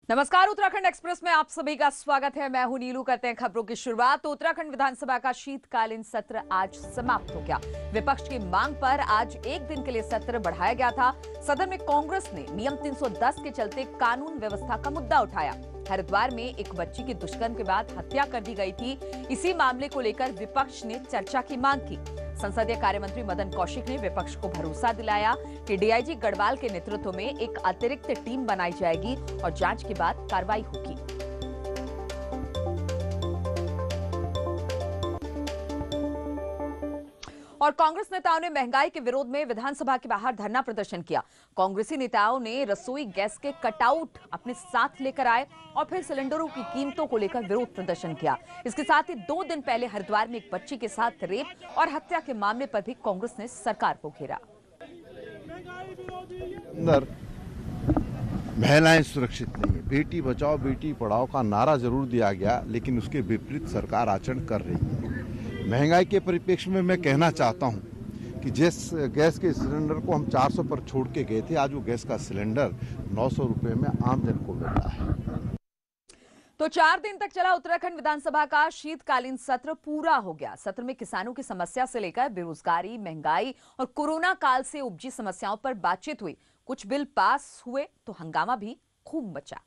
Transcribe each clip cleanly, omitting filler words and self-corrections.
नमस्कार, उत्तराखंड एक्सप्रेस में आप सभी का स्वागत है। मैं हूं नीलू। करते हैं खबरों की शुरुआत। तो उत्तराखंड विधानसभा का शीतकालीन सत्र आज समाप्त हो गया। विपक्ष की मांग पर आज एक दिन के लिए सत्र बढ़ाया गया था। सदन में कांग्रेस ने नियम 310 के चलते कानून व्यवस्था का मुद्दा उठाया। हरिद्वार में एक बच्ची की दुष्कर्म के बाद हत्या कर दी गई थी। इसी मामले को लेकर विपक्ष ने चर्चा की मांग की। संसदीय कार्य मंत्री मदन कौशिक ने विपक्ष को भरोसा दिलाया कि डीआईजी गढ़वाल के नेतृत्व में एक अतिरिक्त टीम बनाई जाएगी और जांच के बाद कार्रवाई होगी। और कांग्रेस नेताओं ने महंगाई के विरोध में विधानसभा के बाहर धरना प्रदर्शन किया। कांग्रेसी नेताओं ने रसोई गैस के कटआउट अपने साथ लेकर आए और फिर सिलेंडरों की कीमतों को लेकर विरोध प्रदर्शन किया। इसके साथ ही 2 दिन पहले हरिद्वार में एक बच्ची के साथ रेप और हत्या के मामले पर भी कांग्रेस ने सरकार को घेरा। महिलाएं सुरक्षित नहीं है। बेटी बचाओ बेटी पढ़ाओ का नारा जरूर दिया गया, लेकिन उसके विपरीत सरकार आचरण कर रही है। महंगाई के परिप्रेक्ष्य में मैं कहना चाहता हूं कि जिस गैस के सिलेंडर को हम 400 पर छोड़ के गए थे, आज वो गैस का सिलेंडर 900 रुपए में आम जन को मिल रहा है। तो 4 दिन तक चला उत्तराखंड विधानसभा का शीतकालीन सत्र पूरा हो गया। सत्र में किसानों की समस्या से लेकर बेरोजगारी, महंगाई और कोरोना काल से उपजी समस्याओं पर बातचीत हुई। कुछ बिल पास हुए तो हंगामा भी खूब मचा।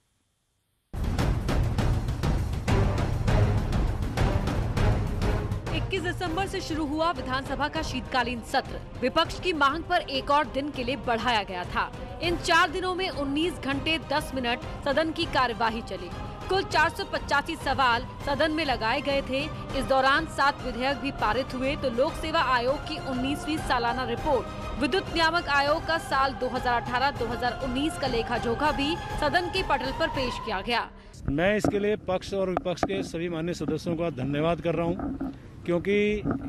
21 दिसंबर से शुरू हुआ विधानसभा का शीतकालीन सत्र। विपक्ष की मांग पर एक और दिन के लिए बढ़ाया गया था। इन 4 दिनों में 19 घंटे 10 मिनट सदन की कार्यवाही चली। कुल 485 सवाल सदन में लगाए गए थे। इस दौरान 7 विधेयक भी पारित हुए तो लोक सेवा आयोग की 19वीं सालाना रिपोर्ट, विद्युत नियामक आयोग का साल 2018-2019 का लेखा जोखा भी सदन के पटल पर पेश किया गया। मैं इसके लिए पक्ष और विपक्ष के सभी माननीय सदस्यों का धन्यवाद कर रहा हूं, क्योंकि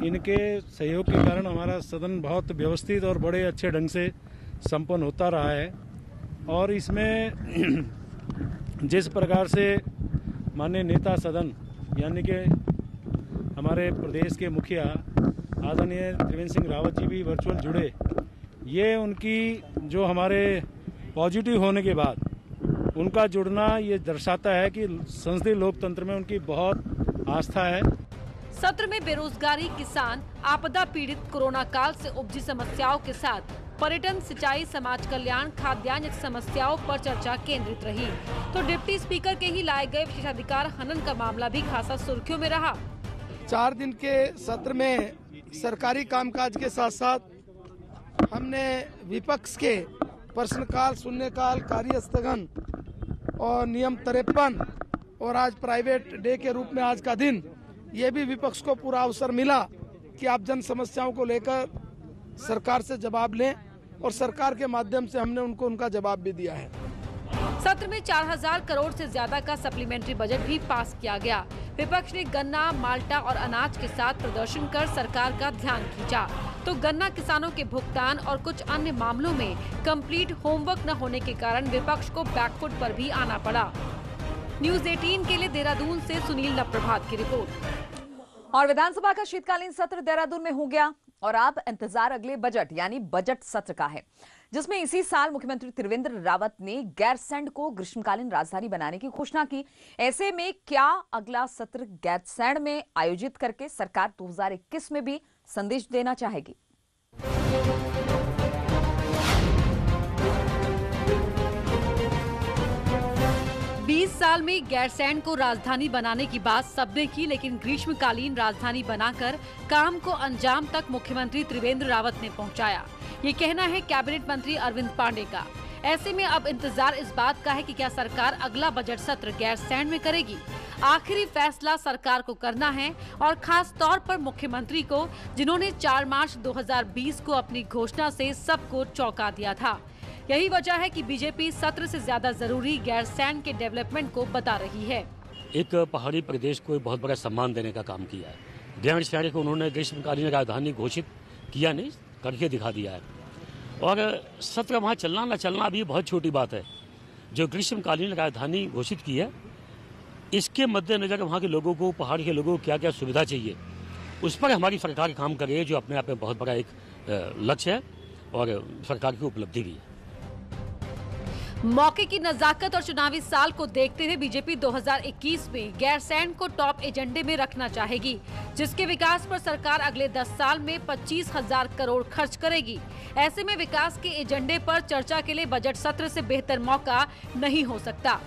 इनके सहयोग के कारण हमारा सदन बहुत व्यवस्थित और बड़े अच्छे ढंग से संपन्न होता रहा है। और इसमें जिस प्रकार से माननीय नेता सदन यानी कि हमारे प्रदेश के मुखिया आदरणीय त्रिवेंद्र सिंह रावत जी भी वर्चुअल जुड़े, ये उनकी जो हमारे पॉजिटिव होने के बाद उनका जुड़ना ये दर्शाता है कि संसदीय लोकतंत्र में उनकी बहुत आस्था है। सत्र में बेरोजगारी, किसान, आपदा पीड़ित, कोरोना काल से उपजी समस्याओं के साथ पर्यटन, सिंचाई, समाज कल्याण, खाद्यान्न समस्याओं पर चर्चा केंद्रित रही। तो डिप्टी स्पीकर के ही लाए गए विशेषाधिकार हनन का मामला भी खासा सुर्खियों में रहा। 4 दिन के सत्र में सरकारी कामकाज के साथ साथ हमने विपक्ष के प्रश्नकाल, शून्यकाल, कार्य स्थगन और नियम 53 और आज प्राइवेट डे के रूप में आज का दिन, ये भी विपक्ष को पूरा अवसर मिला कि आप जन समस्याओं को लेकर सरकार से जवाब लें, और सरकार के माध्यम से हमने उनको उनका जवाब भी दिया है। सत्र में 4000 करोड़ से ज्यादा का सप्लीमेंट्री बजट भी पास किया गया। विपक्ष ने गन्ना, माल्टा और अनाज के साथ प्रदर्शन कर सरकार का ध्यान खींचा। तो गन्ना किसानों के भुगतान और कुछ अन्य मामलों में कंप्लीट होमवर्क न होने के कारण विपक्ष को बैकफुट पर भी आना पड़ा। न्यूज़ 18 के लिए देहरादून से सुनील नप्रभात की रिपोर्ट। और विधानसभा का शीतकालीन सत्र देहरादून में हो गया और अब इंतजार अगले बजट यानी बजट सत्र का है, जिसमें इसी साल मुख्यमंत्री त्रिवेंद्र रावत ने गैरसैंण को ग्रीष्मकालीन राजधानी बनाने की घोषणा की। ऐसे में क्या अगला सत्र गैरसैंण में आयोजित करके सरकार 2021 में भी संदेश देना चाहेगी? 20 साल में गैरसैंण को राजधानी बनाने की बात सबने की, लेकिन ग्रीष्मकालीन राजधानी बनाकर काम को अंजाम तक मुख्यमंत्री त्रिवेंद्र रावत ने पहुंचाया। ये कहना है कैबिनेट मंत्री अरविंद पांडे का। ऐसे में अब इंतजार इस बात का है कि क्या सरकार अगला बजट सत्र गैरसैंण में करेगी। आखिरी फैसला सरकार को करना है और खास तौर पर मुख्यमंत्री को, जिन्होंने 4 मार्च 2020 को अपनी घोषणा से सबको चौंका दिया था। यही वजह है कि बीजेपी सत्र से ज्यादा जरूरी गैरसैंण के डेवलपमेंट को बता रही है। एक पहाड़ी प्रदेश को बहुत बड़ा सम्मान देने का काम किया है। गैरसैंण को उन्होंने ग्रीष्मकालीन राजधानी घोषित किया नहीं, करके दिखा दिया है। और सत्र वहाँ चलना न चलना अभी बहुत छोटी बात है। जो ग्रीष्मकालीन राजधानी घोषित की है, इसके मद्देनजर वहाँ के लोगों को, पहाड़ के लोगों को क्या क्या सुविधा चाहिए, उस पर हमारी सरकार काम कर रही है, जो अपने आप में बहुत बड़ा एक लक्ष्य है और सरकार की उपलब्धि भी है। मौके की नजाकत और चुनावी साल को देखते हुए बीजेपी 2021 में गैरसैंण को टॉप एजेंडे में रखना चाहेगी, जिसके विकास पर सरकार अगले 10 साल में 25,000 करोड़ खर्च करेगी। ऐसे में विकास के एजेंडे पर चर्चा के लिए बजट सत्र से बेहतर मौका नहीं हो सकता।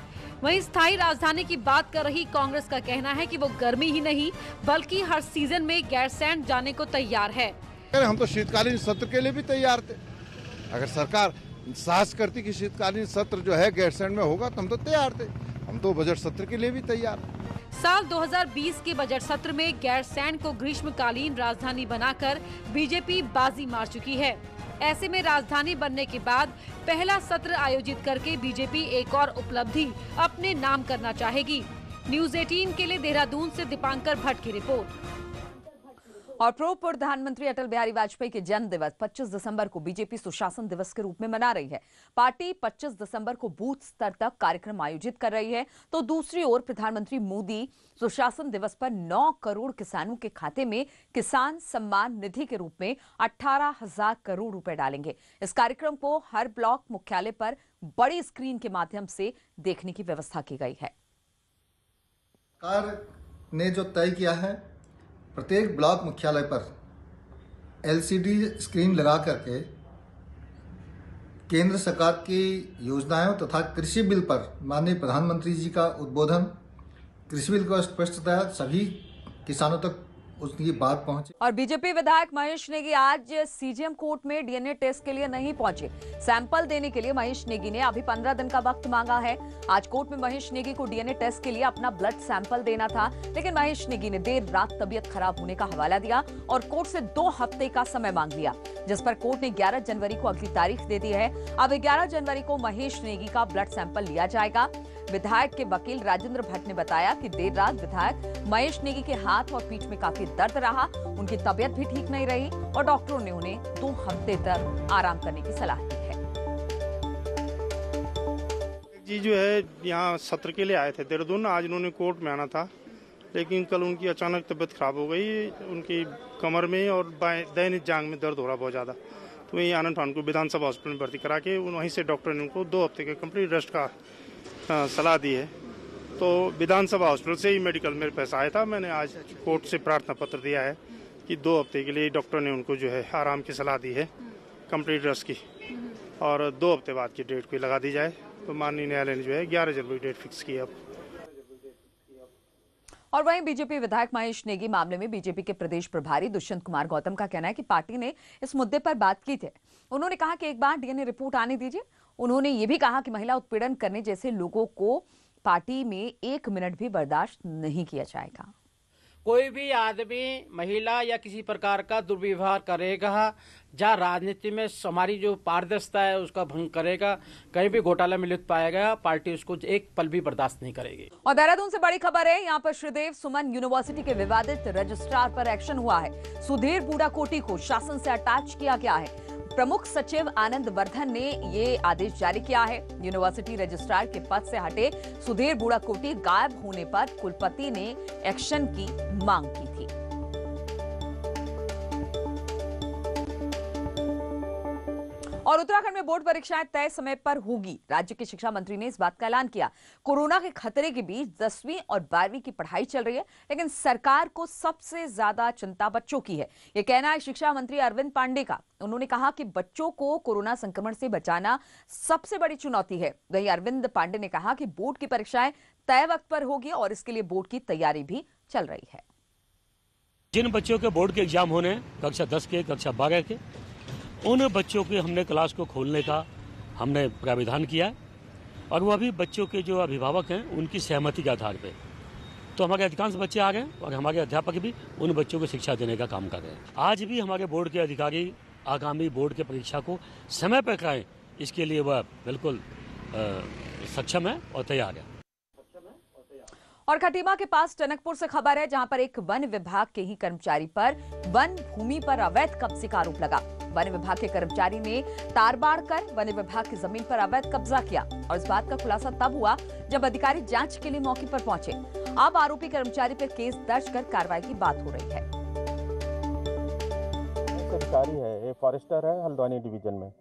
वहीं स्थायी राजधानी की बात कर रही कांग्रेस का कहना है कि वो गर्मी ही नहीं बल्कि हर सीजन में गैरसैंण जाने को तैयार है। हम तो शीतकालीन सत्र के लिए भी तैयार थे। अगर सरकार साहस करती कि शीतकालीन सत्र जो है गैरसैंण में होगा तो हम तो तैयार थे। हम तो बजट सत्र के लिए भी तैयार। साल 2020 के बजट सत्र में गैरसैंण को ग्रीष्मकालीन राजधानी बनाकर बीजेपी बाजी मार चुकी है। ऐसे में राजधानी बनने के बाद पहला सत्र आयोजित करके बीजेपी एक और उपलब्धि अपने नाम करना चाहेगी। न्यूज़ 18 के लिए देहरादून से दीपांकर भट्ट की रिपोर्ट। और पूर्व प्रधानमंत्री अटल बिहारी वाजपेयी के जन्म दिवस 25 दिसंबर को बीजेपी सुशासन दिवस के रूप में मना रही है। पार्टी 25 दिसंबर को बूथ स्तर तक कार्यक्रम आयोजित कर रही है, तो दूसरी ओर प्रधानमंत्री मोदी सुशासन दिवस पर 9 करोड़ किसानों के खाते में किसान सम्मान निधि के रूप में 18,000 करोड़ रुपए डालेंगे। इस कार्यक्रम को हर ब्लॉक मुख्यालय पर बड़ी स्क्रीन के माध्यम से देखने की व्यवस्था की गई है। सरकार ने जो तय किया है, प्रत्येक ब्लॉक मुख्यालय पर एलसीडी स्क्रीन लगा करके केंद्र सरकार की योजनाओं तथा कृषि बिल पर माननीय प्रधानमंत्री जी का उद्बोधन, कृषि बिल को स्पष्टतः सभी किसानों तक उसकी बात पहुंचे। और बीजेपी विधायक महेश नेगी आज सीजीएम कोर्ट में डीएनए टेस्ट के लिए नहीं पहुंचे। सैंपल देने के लिए महेश नेगी ने अभी 15 दिन का वक्त मांगा है। आज कोर्ट में महेश नेगी को डीएनए टेस्ट के लिए अपना ब्लड सैंपल देना था, लेकिन महेश नेगी ने देर रात तबीयत खराब होने का हवाला दिया और कोर्ट से 2 हफ्ते का समय मांग लिया, जिस पर कोर्ट ने 11 जनवरी को अगली तारीख दे दी है। अब 11 जनवरी को महेश नेगी का ब्लड सैंपल लिया जाएगा। विधायक के वकील राजेंद्र भट्ट ने बताया कि देर रात विधायक महेश नेगी के हाथ और पीठ में काफी दर्द रहा, उनकी तबीयत भी ठीक नहीं रही और डॉक्टरों ने उन्हें 2 हफ्ते तक आराम करने की सलाह दी है। जी जो है यहाँ सत्र के लिए आए थे देहरादून। आज उन्होंने कोर्ट में आना था, लेकिन कल उनकी अचानक तबीयत खराब हो गई। उनकी कमर में और दाहिनी जांघ में दर्द हो रहा बहुत ज़्यादा, तो वहीं आनंद ठान को विधानसभा हॉस्पिटल में भर्ती करा के वहीं से डॉक्टर ने उनको 2 हफ्ते के कंप्लीट रेस्ट का सलाह दी है। तो विधानसभा हॉस्पिटल से ही मेडिकल मेरे पास आया था। मैंने आज कोर्ट से प्रार्थना पत्र दिया है कि 2 हफ्ते के लिए डॉक्टर ने उनको जो है आराम की सलाह दी है, कंप्लीट रेस्ट की, और 2 हफ्ते बाद की डेट कोई लगा दी जाए। तो माननीय न्यायालय ने जो है 11 जनवरी डेट फिक्स की है अब। और वहीं बीजेपी विधायक महेश नेगी मामले में बीजेपी के प्रदेश प्रभारी दुष्यंत कुमार गौतम का कहना है कि पार्टी ने इस मुद्दे पर बात की थी। उन्होंने कहा कि एक बार डीएनए रिपोर्ट आने दीजिए। उन्होंने ये भी कहा कि महिला उत्पीड़न करने जैसे लोगों को पार्टी में 1 मिनट भी बर्दाश्त नहीं किया जाएगा। कोई भी आदमी महिला या किसी प्रकार का दुर्व्यवहार करेगा, जहाँ राजनीति में हमारी जो पारदर्शिता है उसका भंग करेगा, कहीं भी घोटाला में लिप्त पाएगा, पार्टी उसको एक पल भी बर्दाश्त नहीं करेगी। और देहरादून से बड़ी खबर है, यहाँ पर श्रीदेव सुमन यूनिवर्सिटी के विवादित रजिस्ट्रार पर एक्शन हुआ है। सुधीर बूढ़ाकोटी को शासन से अटैच किया गया है। प्रमुख सचिव आनंद वर्धन ने ये आदेश जारी किया है। यूनिवर्सिटी रजिस्ट्रार के पद से हटे सुधीर बूढ़ाकोटी गायब होने पर कुलपति ने एक्शन की मांग की थी। और उत्तराखंड में बोर्ड परीक्षाएं तय समय पर होगी। राज्य के शिक्षा मंत्री ने इस बात का ऐलान किया। कोरोना के खतरे के बीच 10वीं और 12वीं की पढ़ाई चल रही है, लेकिन सरकार को सबसे ज्यादा चिंता बच्चों की है। यह कहना है शिक्षा मंत्री अरविंद पांडे का। उन्होंने कहा कि बच्चों को कोरोना संक्रमण से बचाना सबसे बड़ी चुनौती है। वहीं अरविंद पांडे ने कहा कि बोर्ड की परीक्षाएं तय वक्त पर होगी और इसके लिए बोर्ड की तैयारी भी चल रही है। जिन बच्चों के बोर्ड के एग्जाम होने कक्षा 10 के, कक्षा 12 के, उन बच्चों के हमने क्लास को खोलने का हमने प्राविधान किया और वह भी बच्चों के जो अभिभावक हैं उनकी सहमति के आधार पे। तो हमारे अधिकांश बच्चे आ गए और हमारे अध्यापक भी उन बच्चों को शिक्षा देने का काम कर रहे हैं। आज भी हमारे बोर्ड के अधिकारी आगामी बोर्ड के परीक्षा को समय पर कराएं, इसके लिए वह बिल्कुल सक्षम है और तैयार है। और खटीमा के पास टनकपुर से खबर है, जहां पर एक वन विभाग के ही कर्मचारी पर वन भूमि पर अवैध कब्जे का आरोप लगा। वन विभाग के कर्मचारी ने तार बाड़ कर वन विभाग की जमीन पर अवैध कब्जा किया और इस बात का खुलासा तब हुआ जब अधिकारी जांच के लिए मौके पर पहुंचे। अब आरोपी कर्मचारी पर केस दर्ज कर कार्रवाई की बात हो रही है। अधिकारी है, ये फॉरेस्टर है हल्द्वानी डिवीजन में,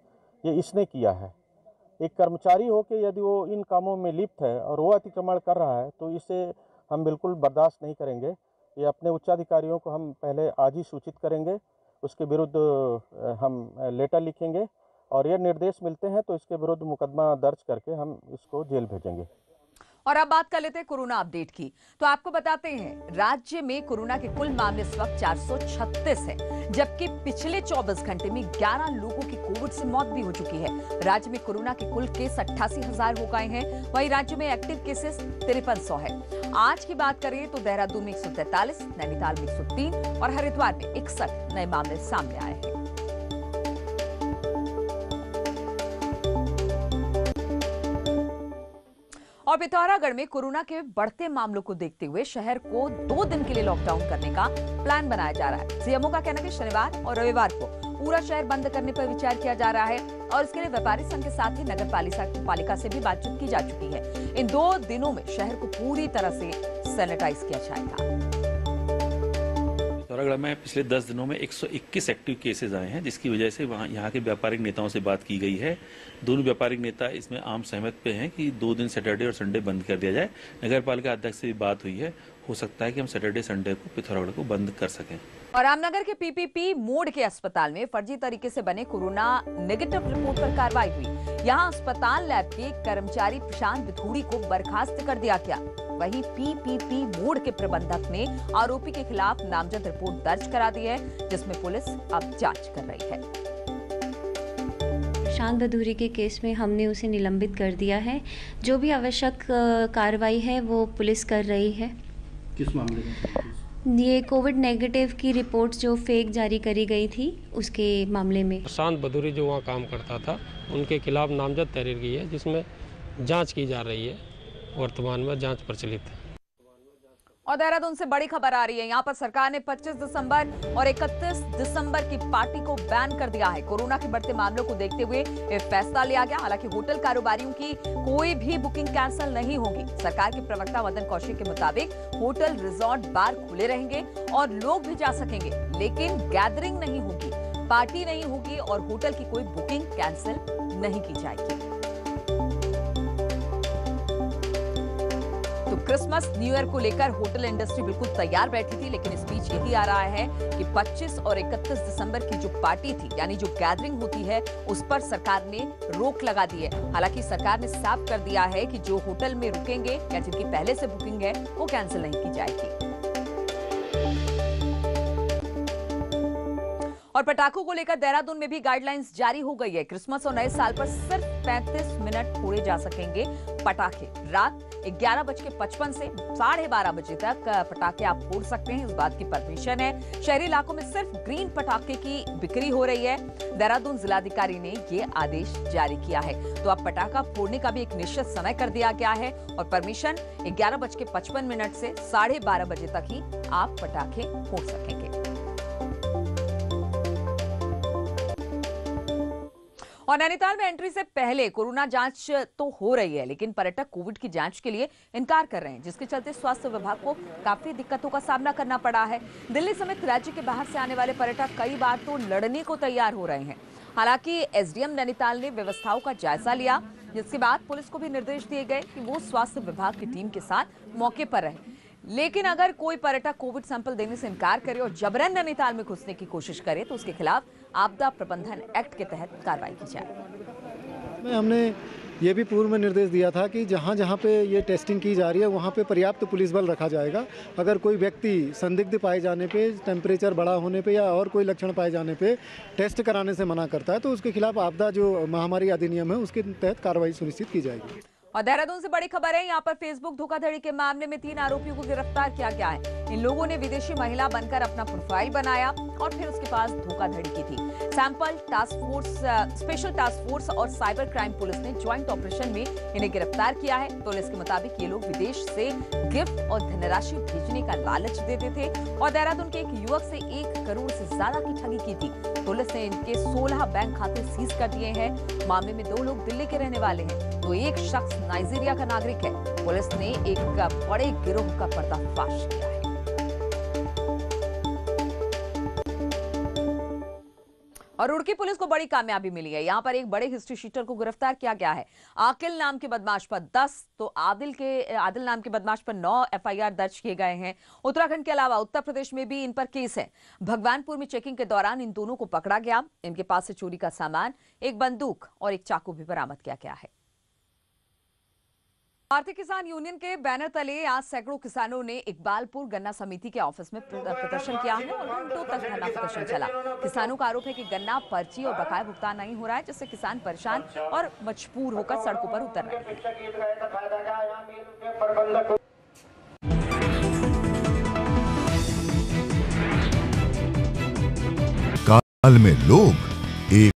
ये इसने किया है एक कर्मचारी हो के यदि वो इन कामों में लिप्त है और वो अतिक्रमण कर रहा है तो इसे हम बिल्कुल बर्दाश्त नहीं करेंगे। ये अपने उच्चाधिकारियों को हम पहले आज ही सूचित करेंगे, उसके विरुद्ध हम लेटर लिखेंगे और ये निर्देश मिलते हैं तो इसके विरुद्ध मुकदमा दर्ज करके हम इसको जेल भेजेंगे। और अब बात कर लेते हैं कोरोना अपडेट की। तो आपको बताते हैं राज्य में कोरोना के कुल मामले इस वक्त 436 हैं, जबकि पिछले 24 घंटे में 11 लोगों की कोविड से मौत भी हो चुकी है। राज्य में कोरोना के कुल केस 88,000 हो गए हैं। वहीं राज्य में एक्टिव केसेस 5300 है। आज की बात करें तो देहरादून में 143, नैनीताल में 103 और हरिद्वार में 61 नए मामले सामने आए हैं। और पिथौरागढ़ में कोरोना के बढ़ते मामलों को देखते हुए शहर को 2 दिन के लिए लॉकडाउन करने का प्लान बनाया जा रहा है। सीएमओ का कहना है कि शनिवार और रविवार को पूरा शहर बंद करने पर विचार किया जा रहा है और इसके लिए व्यापारी संघ के साथ ही नगर पालिका से भी बातचीत की जा चुकी है। इन 2 दिनों में शहर को पूरी तरह से सैनिटाइज किया जाएगा। पिथौरागढ़ में पिछले 10 दिनों में 121 एक्टिव केसेस आए हैं, जिसकी वजह से वहाँ यहाँ के व्यापारिक नेताओं से बात की गई है। दोनों व्यापारिक नेता इसमें आम सहमत पे हैं कि 2 दिन सैटरडे और संडे बंद कर दिया जाए। नगर पालिका अध्यक्ष से भी बात हुई है, हो सकता है कि हम सैटरडे संडे को पिथौरागढ़ को बंद कर सकें। और रामनगर के पीपीपी मोड के अस्पताल में फर्जी तरीके से बने कोरोना नेगेटिव रिपोर्ट पर कार्रवाई हुई। यहां अस्पताल लैब के कर्मचारी प्रशांत बिथूड़ी को बर्खास्त कर दिया गया। वहीं पीपीपी मोड के प्रबंधक ने आरोपी के खिलाफ नामजद रिपोर्ट दर्ज करा दी है, जिसमें पुलिस अब जांच कर रही है। प्रशांत बिथूड़ी के केस में हमने उसे निलंबित कर दिया है। जो भी आवश्यक कार्रवाई है वो पुलिस कर रही है। किस मामले में? ये कोविड नेगेटिव की रिपोर्ट जो फेक जारी करी गई थी उसके मामले में। प्रशांत बिथूड़ी जो वहाँ काम करता था उनके खिलाफ नामजद तहरीर की है, जिसमें जांच की जा रही है। वर्तमान में जांच प्रचलित है। और देहरादून से बड़ी खबर आ रही है। यहाँ पर सरकार ने 25 दिसंबर और 31 दिसंबर की पार्टी को बैन कर दिया है। कोरोना के बढ़ते मामलों को देखते हुए ये फैसला लिया गया। हालांकि होटल कारोबारियों की कोई भी बुकिंग कैंसिल नहीं होगी। सरकार के प्रवक्ता मदन कौशिक के मुताबिक होटल, रिजॉर्ट, बार खुले रहेंगे और लोग भी जा सकेंगे, लेकिन गैदरिंग नहीं होगी, पार्टी नहीं होगी और होटल की कोई बुकिंग कैंसिल नहीं की जाएगी। तो क्रिसमस, न्यू ईयर को लेकर होटल इंडस्ट्री बिल्कुल तैयार बैठी थी, लेकिन इस बीच यही आ रहा है कि 25 और 31 दिसंबर की जो पार्टी थी, यानी जो गैदरिंग होती है, उस पर सरकार ने रोक लगा दी है। हालांकि सरकार ने साफ कर दिया है कि जो होटल में रुकेंगे या जिनकी पहले से बुकिंग है वो कैंसिल नहीं की जाएगी। और पटाखों को लेकर देहरादून में भी गाइडलाइंस जारी हो गई है। क्रिसमस और नए साल पर सिर्फ 35 मिनट फोड़े जा सकेंगे पटाखे। रात 11:55 से 12:30 बजे तक पटाखे आप फोड़ सकते हैं, इस बात की परमिशन है। शहरी इलाकों में सिर्फ ग्रीन पटाखे की बिक्री हो रही है। देहरादून जिलाधिकारी ने ये आदेश जारी किया है। तो अब पटाखा फोड़ने का भी एक निश्चित समय कर दिया गया है और परमिशन 11:55 से 12:30 बजे तक ही आप पटाखे फोड़ सकेंगे। और नैनीताल में एंट्री से पहले कोरोना जांच तो हो रही है, लेकिन पर्यटक कोविड की जांच के लिए इनकार कर रहे हैं, जिसके चलते स्वास्थ्य विभाग को काफी दिक्कतों का सामना करना पड़ा है। दिल्ली समेत राज्य के बाहर से आने वाले पर्यटक कई बार तो लड़ने को तैयार हो रहे हैं। हालांकि एसडीएम नैनीताल ने व्यवस्थाओं का जायजा लिया, जिसके बाद पुलिस को भी निर्देश दिए गए कि वो स्वास्थ्य विभाग की टीम के साथ मौके पर रहे। लेकिन अगर कोई पर्यटक कोविड सैंपल देने से इनकार करे और जबरन नैनीताल में घुसने की कोशिश करे तो उसके खिलाफ आपदा प्रबंधन एक्ट के तहत कार्रवाई की जाए। हमने ये भी पूर्व में निर्देश दिया था कि जहाँ जहाँ पे ये टेस्टिंग की जा रही है वहाँ पे पर्याप्त पुलिस बल रखा जाएगा। अगर कोई व्यक्ति संदिग्ध पाए जाने पे, टेम्परेचर बढ़ा होने पे या और कोई लक्षण पाए जाने पे टेस्ट कराने से मना करता है तो उसके खिलाफ आपदा जो महामारी अधिनियम है उसके तहत कार्रवाई सुनिश्चित की जाएगी। और देहरादून से बड़ी खबर है। यहाँ पर फेसबुक धोखाधड़ी के मामले में 3 आरोपियों को गिरफ्तार किया गया है। इन लोगों ने विदेशी महिला बनकर अपना प्रोफाइल बनाया और फिर उसके पास धोखाधड़ी की थी। Sample task force, special task force और साइबर क्राइम पुलिस ने ज्वाइंट ऑपरेशन में इन्हें गिरफ्तार किया है। पुलिस के मुताबिक ये लोग विदेश से गिफ्ट और धनराशि भेजने का लालच देते थे और देहरादून के एक युवक से 1 करोड़ से ज्यादा की ठगी की थी। पुलिस ने इनके 16 बैंक खाते सीज कर दिए हैं। मामले में 2 लोग दिल्ली के रहने वाले हैं तो एक शख्स नाइजीरिया का नागरिक है। पुलिस ने एक बड़े गिरोह का पर्दाफाश किया है। और रुड़की पुलिस को बड़ी कामयाबी मिली है। यहां पर एक बड़े हिस्ट्री शीटर को गिरफ्तार किया गया है। आकिल नाम के बदमाश पर 10 तो आदिल नाम के बदमाश पर 9 एफआईआर दर्ज किए गए हैं। उत्तराखंड के अलावा उत्तर प्रदेश में भी इन पर केस है। भगवानपुर में चेकिंग के दौरान इन दोनों को पकड़ा गया। इनके पास से चोरी का सामान, एक बंदूक और एक चाकू भी बरामद किया गया है। भारतीय किसान यूनियन के बैनर तले आज सैकड़ों किसानों ने इकबालपुर गन्ना समिति के ऑफिस में प्रदर्शन किया है और घंटों तक धरना प्रदर्शन चला। किसानों का आरोप है कि गन्ना पर्ची और बकाया भुगतान नहीं हो रहा है, जिससे किसान परेशान और मजबूर होकर सड़कों पर उतर रहे हैं। काल में लोग एक